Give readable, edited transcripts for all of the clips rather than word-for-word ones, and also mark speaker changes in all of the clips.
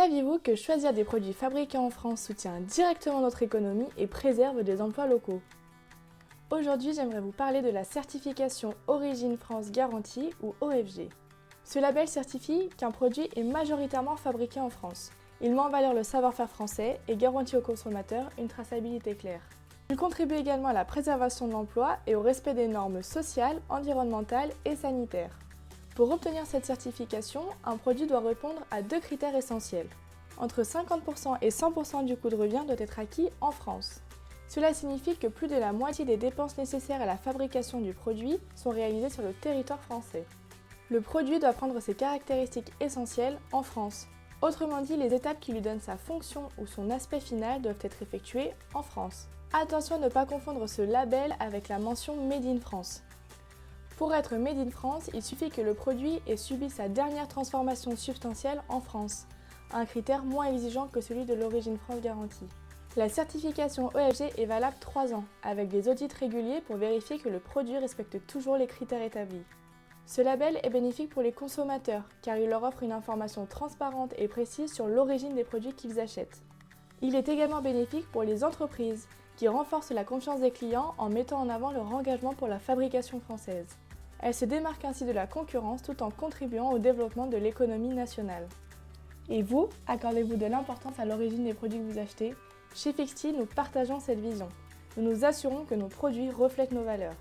Speaker 1: Saviez-vous que choisir des produits fabriqués en France soutient directement notre économie et préserve des emplois locaux? Aujourd'hui, j'aimerais vous parler de la certification Origine France Garantie ou OFG. Ce label certifie qu'un produit est majoritairement fabriqué en France. Il met en valeur le savoir-faire français et garantit aux consommateurs une traçabilité claire. Il contribue également à la préservation de l'emploi et au respect des normes sociales, environnementales et sanitaires. Pour obtenir cette certification, un produit doit répondre à deux critères essentiels. Entre 50% et 100% du coût de revient doit être acquis en France. Cela signifie que plus de la moitié des dépenses nécessaires à la fabrication du produit sont réalisées sur le territoire français. Le produit doit prendre ses caractéristiques essentielles en France. Autrement dit, les étapes qui lui donnent sa fonction ou son aspect final doivent être effectuées en France. Attention à ne pas confondre ce label avec la mention Made in France. Pour être Made in France, il suffit que le produit ait subi sa dernière transformation substantielle en France, un critère moins exigeant que celui de l'Origine France Garantie. La certification OFG est valable 3 ans, avec des audits réguliers pour vérifier que le produit respecte toujours les critères établis. Ce label est bénéfique pour les consommateurs, car il leur offre une information transparente et précise sur l'origine des produits qu'ils achètent. Il est également bénéfique pour les entreprises, qui renforcent la confiance des clients en mettant en avant leur engagement pour la fabrication française. Elles se démarquent ainsi de la concurrence tout en contribuant au développement de l'économie nationale. Et vous, accordez-vous de l'importance à l'origine des produits que vous achetez? Chez Fixty, nous partageons cette vision. Nous nous assurons que nos produits reflètent nos valeurs.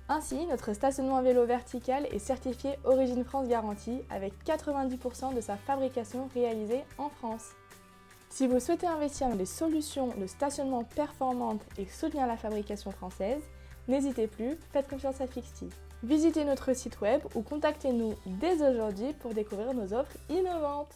Speaker 1: Ainsi, notre stationnement à vélo vertical est certifié Origine France Garantie avec 90% de sa fabrication réalisée en France. Si vous souhaitez investir dans des solutions de stationnement performantes et soutenir la fabrication française, n'hésitez plus, faites confiance à Fixty. Visitez notre site web ou contactez-nous dès aujourd'hui pour découvrir nos offres innovantes.